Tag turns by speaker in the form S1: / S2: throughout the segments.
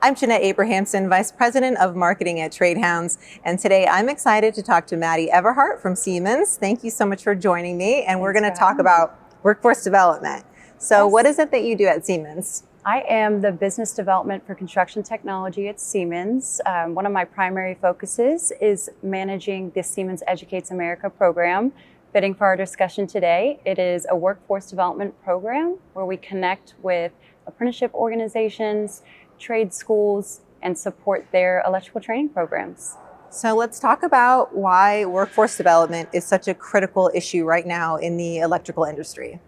S1: I'm Jeanette Abrahamsen, Vice President of Marketing at Hounds, and today I'm excited to talk to Maddie Everhardt from Siemens. Thank you so much for joining me, and we're going to talk about workforce development. So what is it that you do at Siemens?
S2: I am the business development for construction technology at Siemens. One of my primary focuses is managing the Siemens Educates America program. Fitting for our discussion today, it is a workforce development program where we connect with apprenticeship organizations, trade schools, and support their electrical training programs.
S1: So let's talk about why workforce development is such a critical issue right now in the electrical industry.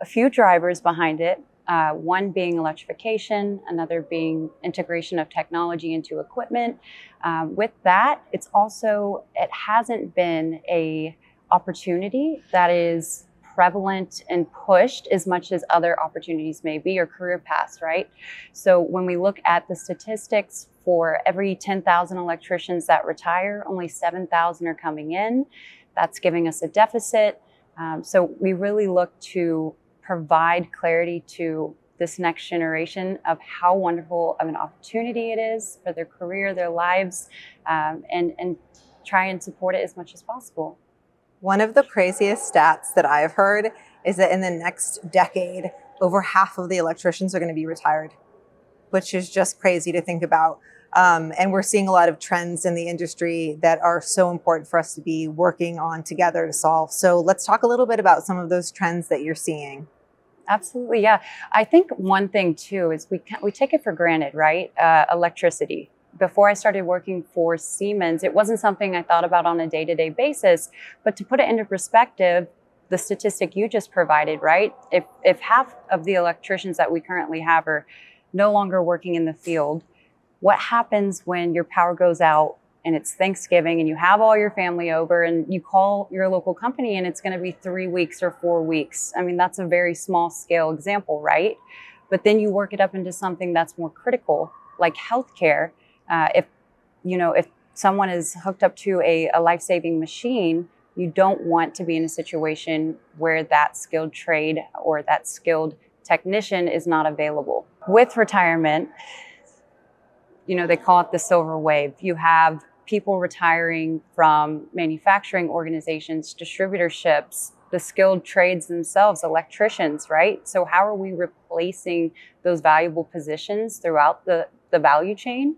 S2: A few drivers behind it. One being electrification, another being integration of technology into equipment. With that, it hasn't been a opportunity that is prevalent and pushed as much as other opportunities may be, or career paths, right? So when we look at the statistics, for every 10,000 electricians that retire, only 7,000 are coming in. That's giving us a deficit. So we really look to provide clarity to this next generation of how wonderful of an opportunity it is for their career, their lives, and try and support it as much as possible.
S1: One of the craziest stats that I've heard is that in the next decade, over half of the electricians are going to be retired, which is just crazy to think about. And we're seeing a lot of trends in the industry that are so important for us to be working on together to solve. So let's talk a little bit about some of those trends that you're seeing.
S2: Absolutely, yeah. I think one thing too is we take it for granted, right? Electricity. Before I started working for Siemens, it wasn't something I thought about on a day-to-day basis. But to put it into perspective, the statistic you just provided, right? If half of the electricians that we currently have are no longer working in the field, what happens when your power goes out and it's Thanksgiving and you have all your family over and you call your local company and it's going to be 3 weeks or 4 weeks? I mean, that's a very small scale example, right? But then you work it up into something that's more critical, like healthcare. If someone is hooked up to a life-saving machine, you don't want to be in a situation where that skilled trade or that skilled technician is not available. With retirement, they call it the silver wave. You have people retiring from manufacturing organizations, distributorships, the skilled trades themselves, electricians, right? So how are we replacing those valuable positions throughout the value chain?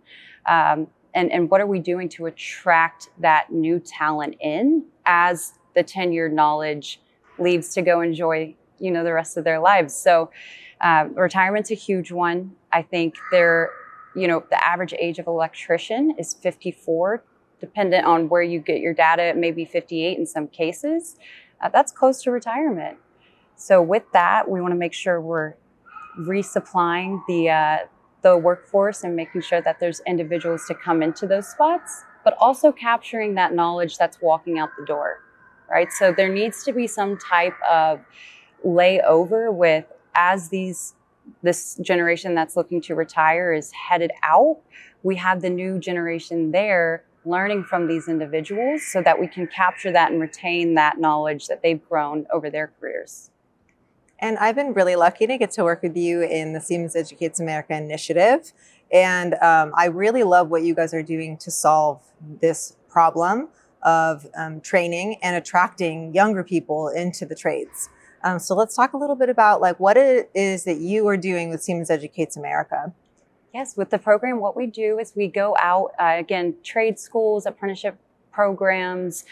S2: And what are we doing to attract that new talent in as the tenured knowledge leaves to go enjoy, the rest of their lives? So retirement's a huge one. I think the average age of electrician is 54, dependent on where you get your data, it may be 58 in some cases. That's close to retirement. So with that, we want to make sure we're resupplying the workforce and making sure that there's individuals to come into those spots, but also capturing that knowledge that's walking out the door, right? So there needs to be some type of layover with as this generation that's looking to retire is headed out, we have the new generation there learning from these individuals so that we can capture that and retain that knowledge that they've grown over their careers.
S1: And I've been really lucky to get to work with you in the Siemens Educates America initiative. And I really love what you guys are doing to solve this problem of training and attracting younger people into the trades. So let's talk a little bit about what it is that you are doing with Siemens Educates America.
S2: Yes, with the program, what we do is we go out, again, trade schools, apprenticeship programs.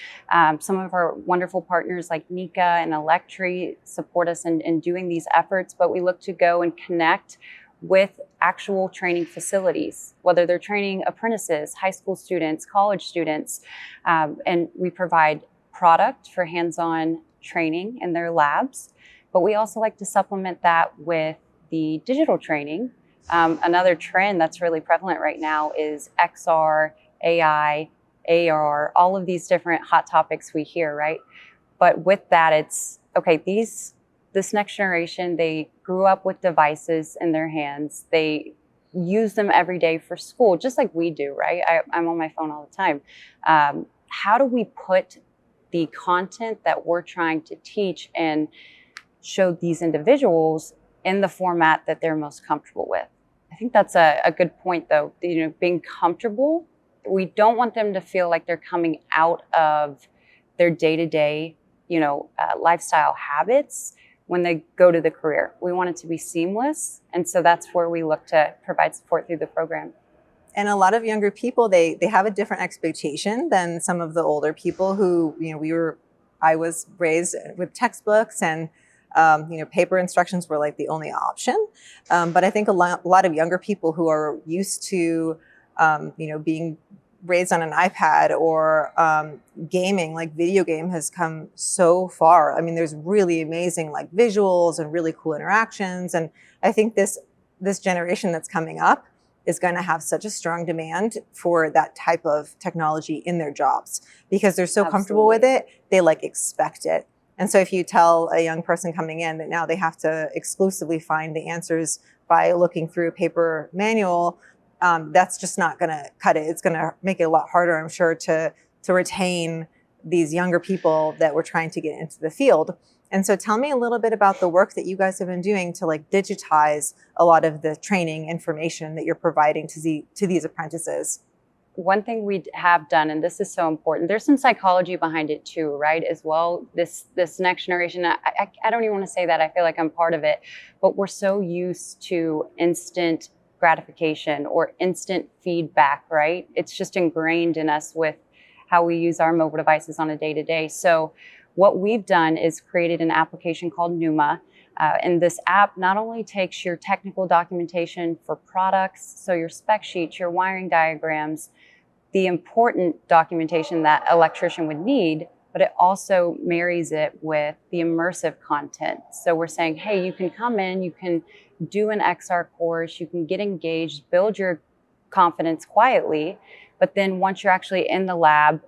S2: Some of our wonderful partners like Nika and Electri support us in doing these efforts, but we look to go and connect with actual training facilities, whether they're training apprentices, high school students, college students, and we provide product for hands-on training in their labs. But we also like to supplement that with the digital training. Another trend that's really prevalent right now is XR, AI, AR, all of these different hot topics we hear, right? But with that, it's, okay, this next generation, they grew up with devices in their hands. They use them every day for school, just like we do, right? I'm on my phone all the time. How do we put the content that we're trying to teach and show these individuals in the format that they're most comfortable with? I think that's a good point, though. Being comfortable. We don't want them to feel like they're coming out of their day-to-day, lifestyle habits when they go to the career. We want it to be seamless. And so that's where we look to provide support through the program.
S1: And a lot of younger people, they have a different expectation than some of the older people who, I was raised with textbooks and, paper instructions were like the only option. But I think a lot of younger people who are used to, being raised on an iPad or gaming, like video game has come so far. I mean, there's really amazing like visuals and really cool interactions. And I think this generation that's coming up is going to have such a strong demand for that type of technology in their jobs because they're so comfortable with it. They like expect it. And so if you tell a young person coming in that now they have to exclusively find the answers by looking through a paper manual, that's just not going to cut it. It's going to make it a lot harder, I'm sure, to retain these younger people that we're trying to get into the field. And so tell me a little bit about the work that you guys have been doing to like digitize a lot of the training information that you're providing to these apprentices.
S2: One thing we have done, and this is so important, there's some psychology behind it too, right? As well, this next generation, I don't even want to say that, I feel like I'm part of it, but we're so used to instant gratification or instant feedback, right? It's just ingrained in us with how we use our mobile devices on a day-to-day. So what we've done is created an application called Numa. And this app not only takes your technical documentation for products, so your spec sheets, your wiring diagrams, the important documentation that an electrician would need, but it also marries it with the immersive content. So we're saying, hey, you can come in, you can do an XR course, you can get engaged, build your confidence quietly, but then once you're actually in the lab,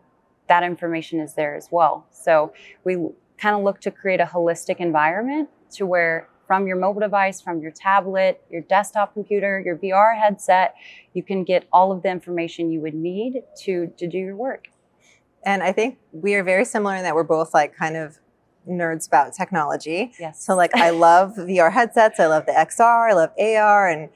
S2: that information is there as well. So we kind of look to create a holistic environment to where from your mobile device, from your tablet, your desktop computer, your VR headset, you can get all of the information you would need to do your work.
S1: And I think we are very similar in that we're both like kind of nerds about technology.
S2: Yes.
S1: So like I love VR headsets, I love the XR, I love AR and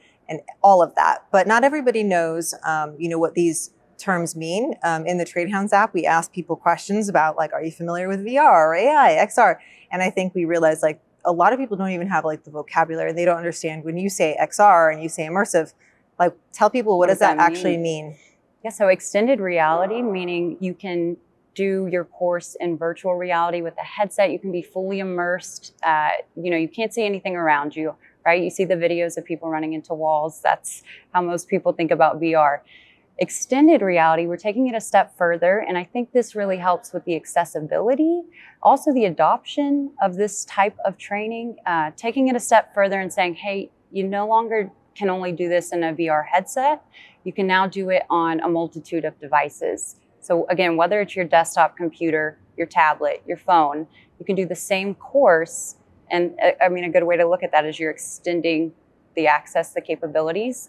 S1: all of that. But not everybody knows, what these terms mean. In the Trade Hounds app, we ask people questions about like, are you familiar with VR or AI, XR? And I think we realized like a lot of people don't even have like the vocabulary. They don't understand when you say XR and you say immersive, like tell people what does that actually mean?
S2: Yeah, so extended reality, meaning you can do your course in virtual reality with a headset. You can be fully immersed. You can't see anything around you, right? You see the videos of people running into walls. That's how most people think about VR. Extended reality, we're taking it a step further, and I think this really helps with the accessibility, also the adoption of this type of training, taking it a step further and saying, hey, you no longer can only do this in a VR headset. You can now do it on a multitude of devices. So again, whether it's your desktop computer, your tablet, your phone, you can do the same course. And I mean, a good way to look at that is you're extending the access, the capabilities.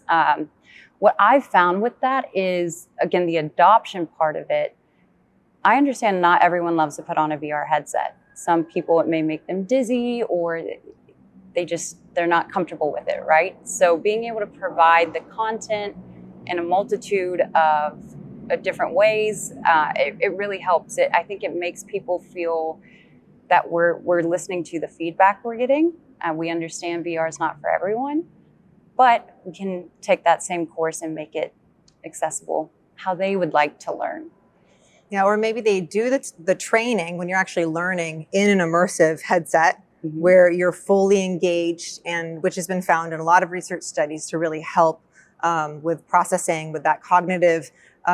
S2: What I've found with that is, again, the adoption part of it. I understand not everyone loves to put on a VR headset. Some people, it may make them dizzy or they're not comfortable with it, right? So being able to provide the content in a multitude of different ways, it really helps. I think it makes people feel that we're listening to the feedback we're getting. We understand VR is not for everyone, but we can take that same course and make it accessible how they would like to learn.
S1: Yeah, or maybe they do the training when you're actually learning in an immersive headset where you're fully engaged, and which has been found in a lot of research studies to really help with processing, with that cognitive,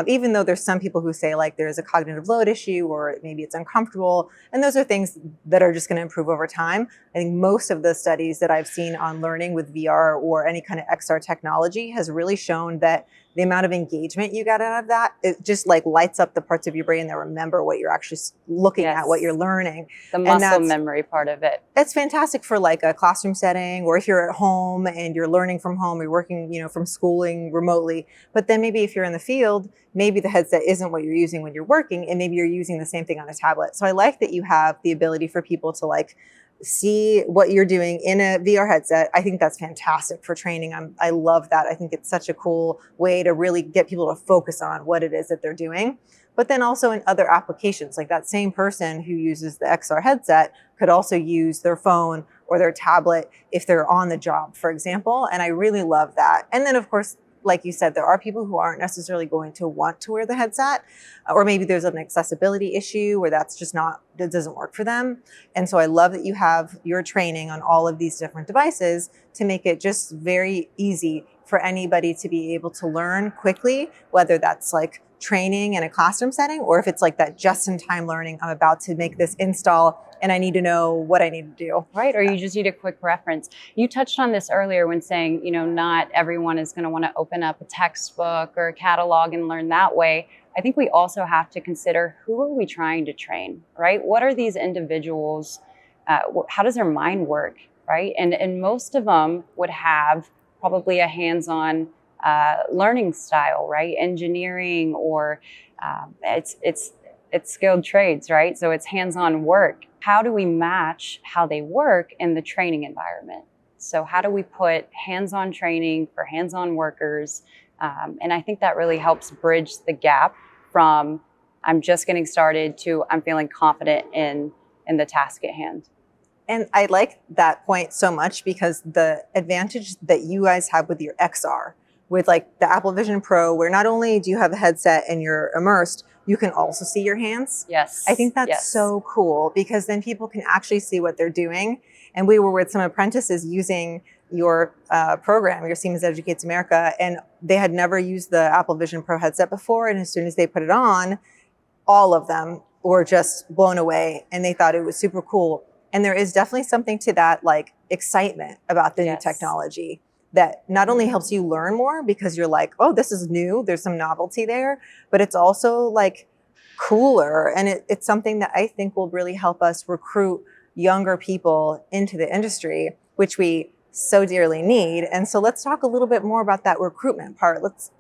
S1: even though there's some people who say like there's a cognitive load issue or maybe it's uncomfortable. And those are things that are just going to improve over time. I think most of the studies that I've seen on learning with VR or any kind of XR technology has really shown that the amount of engagement you get out of that, it just like lights up the parts of your brain that remember what you're actually looking at, what you're learning.
S2: The muscle memory part of it.
S1: It's fantastic for like a classroom setting, or if you're at home and you're learning from home, you're working, from schooling remotely. But then maybe if you're in the field, maybe the headset isn't what you're using when you're working, and maybe you're using the same thing on a tablet. So I like that you have the ability for people to like see what you're doing in a VR headset. I think that's fantastic for training. I love that. I think it's such a cool way to really get people to focus on what it is that they're doing. But then also in other applications, like that same person who uses the XR headset could also use their phone or their tablet if they're on the job, for example. And I really love that. And then of course, like you said, there are people who aren't necessarily going to want to wear the headset, or maybe there's an accessibility issue where that's just not, that doesn't work for them. And so I love that you have your training on all of these different devices to make it just very easy for anybody to be able to learn quickly, whether that's like training in a classroom setting, or if it's like that just-in-time learning, I'm about to make this install and I need to know what I need to do.
S2: Right, or you just need a quick reference. You touched on this earlier when saying, not everyone is going to want to open up a textbook or a catalog and learn that way. I think we also have to consider, who are we trying to train, right? What are these individuals? How does their mind work, right? And most of them would have probably a hands-on learning style, right? Engineering, or it's skilled trades, right? So it's hands-on work. How do we match how they work in the training environment? So how do we put hands-on training for hands-on workers? And I think that really helps bridge the gap from I'm just getting started to I'm feeling confident in the task at hand.
S1: And I like that point so much, because the advantage that you guys have with your XR, with like the Apple Vision Pro, where not only do you have a headset and you're immersed, you can also see your hands.
S2: Yes.
S1: I think that's so cool, because then people can actually see what they're doing. And we were with some apprentices using your program, your Siemens Educates America, and they had never used the Apple Vision Pro headset before. And as soon as they put it on, all of them were just blown away and they thought it was super cool. And there is definitely something to that, like, excitement about the new technology that not only helps you learn more because you're like, oh, this is new, there's some novelty there, but it's also like cooler. And it's something that I think will really help us recruit younger people into the industry, which we so dearly need. And so let's talk a little bit more about that recruitment part. Let's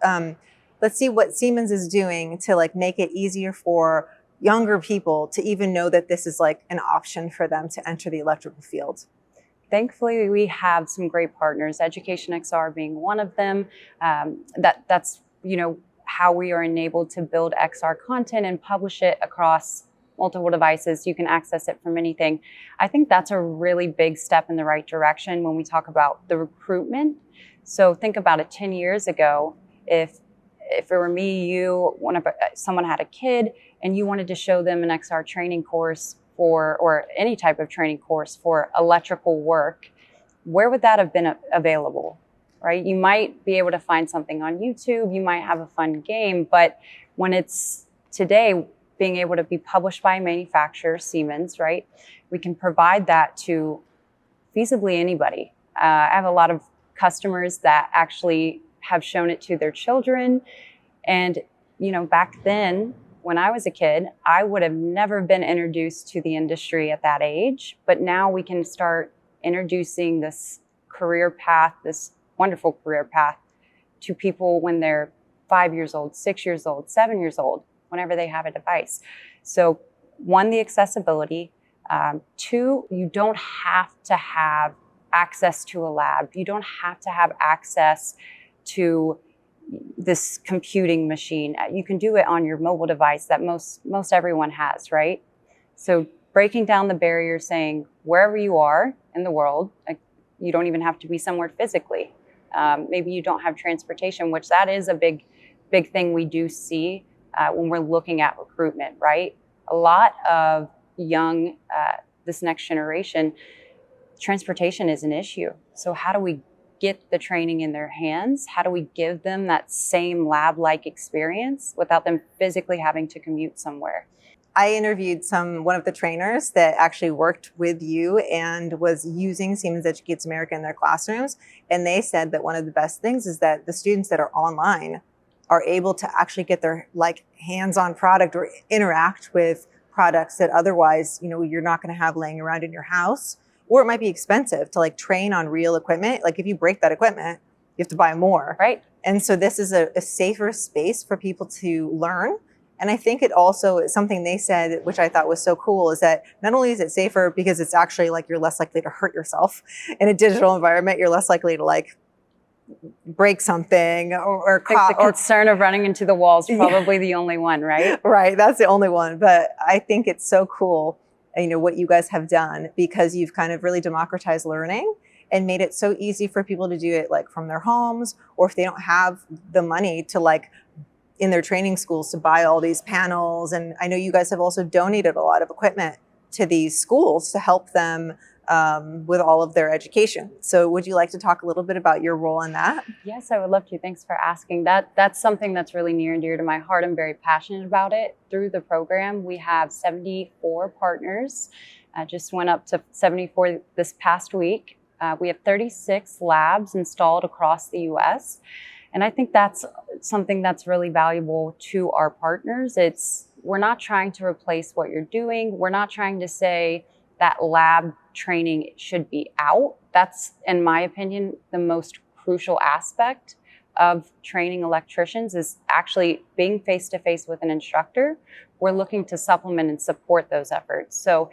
S1: see what Siemens is doing to like make it easier for younger people to even know that this is like an option for them to enter the electrical field.
S2: Thankfully, we have some great partners, Education XR being one of them. That's how we are enabled to build XR content and publish it across multiple devices. You can access it from anything. I think that's a really big step in the right direction when we talk about the recruitment. So think about it 10 years ago, if it were me, you, someone had a kid and you wanted to show them an XR training course or any type of training course for electrical work, where would that have been available, right? You might be able to find something on YouTube, you might have a fun game, but when it's today being able to be published by a manufacturer, Siemens, right? We can provide that to feasibly anybody. I have a lot of customers that actually have shown it to their children. And, back then, when I was a kid, I would have never been introduced to the industry at that age. But now we can start introducing this career path, this wonderful career path, to people when they're 5 years old, 6 years old, 7 years old, whenever they have a device. So 1, the accessibility. 2, you don't have to have access to a lab. You don't have to have access to this computing machine. You can do it on your mobile device that most everyone has, right? So breaking down the barrier, saying wherever you are in the world, like, you don't even have to be somewhere physically. Maybe you don't have transportation, which that is a big thing we do see when we're looking at recruitment, right? A lot of young, this next generation, transportation is an issue. So how do we get the training in their hands? How do we give them that same lab-like experience without them physically having to commute somewhere?
S1: I interviewed one of the trainers that actually worked with you and was using Siemens Educates America in their classrooms. And they said that one of the best things is that the students that are online are able to actually get their like hands-on product or interact with products that otherwise, you're not going to have laying around in your house. Or it might be expensive to like train on real equipment. Like if you break that equipment, you have to buy more.
S2: Right.
S1: And so this is a safer space for people to learn And I think it also is something they said, which I thought was so cool, is that not only is it safer because it's actually like you're less likely to hurt yourself in a digital environment, you're less likely to like break something or
S2: The concern of running into the wall is probably the only one, right?
S1: Right, that's the only one. But I think it's so cool, what you guys have done, because you've kind of really democratized learning and made it so easy for people to do it like from their homes, or if they don't have the money to like in their training schools to buy all these panels. And I know you guys have also donated a lot of equipment to these schools to help them with all of their education. So would you like to talk a little bit about your role in that?
S2: Yes, I would love to. Thanks for asking. That's something that's really near and dear to my heart. I'm very passionate about it. Through the program, we have 74 partners. Just went up to 74 this past week. We have 36 labs installed across the US. And I think that's something that's really valuable to our partners. We're not trying to replace what you're doing. We're not trying to say that lab training should be out. That's, in my opinion, the most crucial aspect of training electricians is actually being face-to-face with an instructor. We're looking to supplement and support those efforts. So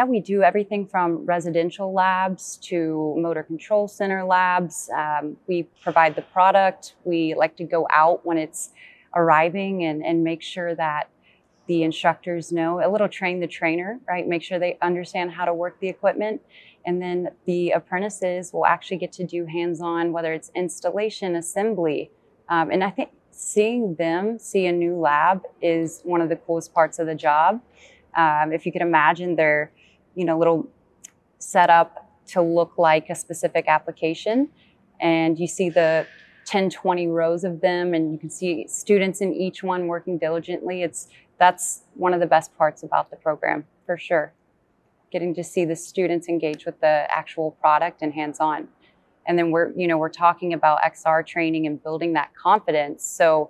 S2: we do everything from residential labs to motor control center labs. We provide the product. We like to go out when it's arriving and make sure that the instructors know, a little train the trainer, right? Make sure they understand how to work the equipment. And then the apprentices will actually get to do hands-on, whether it's installation, assembly. And I think seeing them see a new lab is one of the coolest parts of the job. If you could imagine their, little setup to look like a specific application, and you see the 10, 20 rows of them, and you can see students in each one working diligently. That's one of the best parts about the program, for sure. Getting to see the students engage with the actual product and hands-on. And then we're talking about XR training and building that confidence. So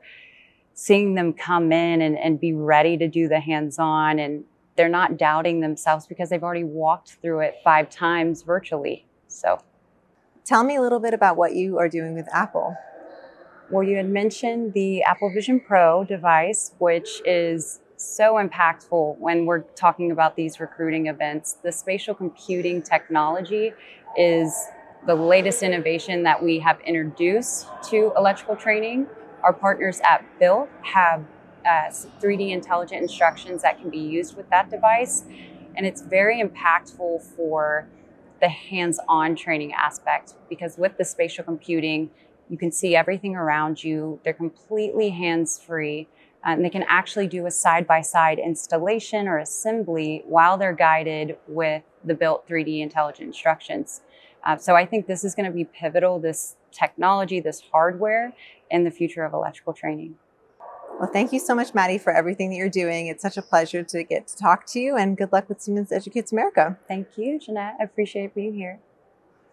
S2: seeing them come in and be ready to do the hands-on, and they're not doubting themselves because they've already walked through it 5 times virtually. So
S1: tell me a little bit about what you are doing with Apple.
S2: Well, you had mentioned the Apple Vision Pro device, which is so impactful when we're talking about these recruiting events. The spatial computing technology is the latest innovation that we have introduced to electrical training. Our partners at Built have 3D intelligent instructions that can be used with that device. And it's very impactful for the hands-on training aspect, because with the spatial computing, you can see everything around you. They're completely hands-free, and they can actually do a side-by-side installation or assembly while they're guided with the Built 3D intelligent instructions. So I think this is going to be pivotal, this technology, this hardware, in the future of electrical training.
S1: Well, thank you so much, Maddie, for everything that you're doing. It's such a pleasure to get to talk to you, and good luck with Siemens Educates America.
S2: Thank you, Jeanette. I appreciate being here.